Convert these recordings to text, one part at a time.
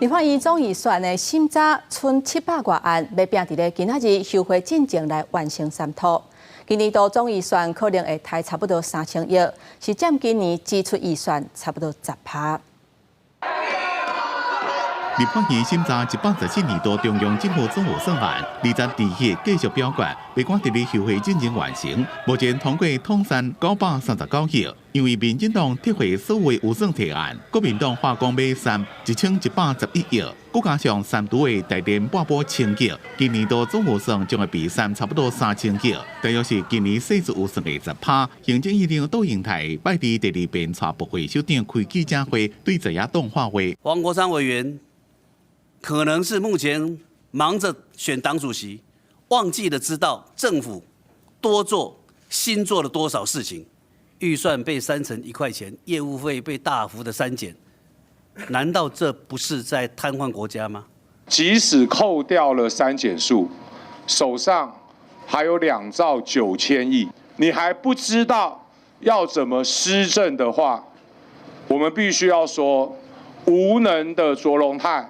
立法院总预算的审查剩700多案，要拼伫咧今仔日休会进程来完成三读。今年度总预算可能会抬差不多3000亿，是占今年支出预算差不多10%。立法院审查114年度中央政府总预算案，22日继续表决，要赶伫咧休会进程完成。目前通过统删939亿，因为民进党撤回所有预算提案，国民党化工买3 1111亿，再加上三都的台电半波千亿，今年度总预算将会比3差不多3000亿，大约是今年细致预算的10%。行政院长杜英台拜伫第2遍带部会首长开记者会，对在野党发话。黄国昌委员。可能是目前忙着选党主席，忘记了知道政府新做了多少事情，预算被删成1块钱，业务费被大幅的删减，难道这不是在瘫痪国家吗？即使扣掉了删减数，手上还有2兆9000亿，你还不知道要怎么施政的话，我们必须要说，无能的卓荣泰。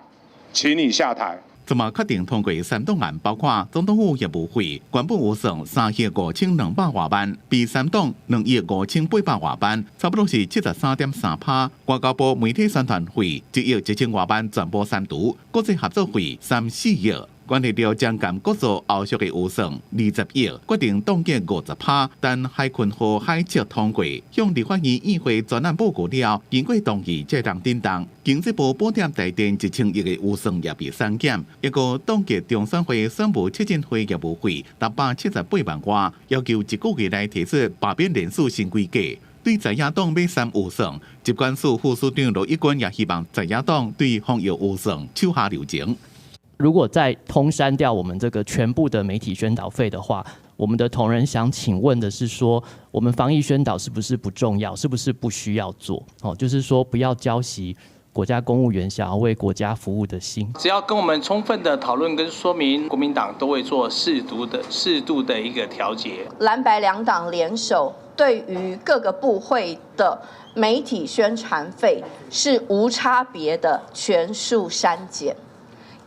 请你下台。怎么确定通过3档案，包括总统府业务费原本预算3亿5200多万，比3档2亿5800多万，差不多是73.3%。外交部媒体宣传费1亿1000多万，全部删除，国际合作费3-4亿。关系到将干各组后续的预算20亿，决定冻结50%，但海军和海测通过，向立法院议会专案报告了，经过同意才当叮当。经济部补贴台电1000亿的预算也被删减，一个冻结中选会选务促进会业务费678万元，要求1个月内提出罢免人数新规格。对在野党买3预算，疾管署副署长罗一军也希望在野党对防疫预算手下留情。如果再通删掉我们这个全部的媒体宣导费的话，我们的同仁想请问的是说，我们防疫宣导是不是不重要，是不是不需要做？就是说不要浇熄国家公务员想要为国家服务的心。只要跟我们充分的讨论跟说明，国民党都会做适度的一个调节。蓝白两党联手，对于各个部会的媒体宣传费是无差别的全数删减。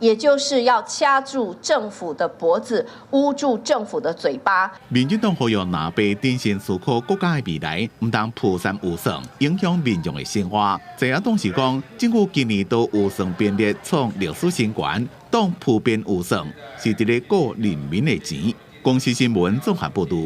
也就是要掐住政府的脖子，捂住政府的嘴巴。民进党呼吁拿被定心思考国家的未来，唔当铺删预算，影响民众的生活。在野党是讲，政府今年度预算编列创历史新高，当普遍预算是伫咧顾人民的钱。公司新闻综合报道。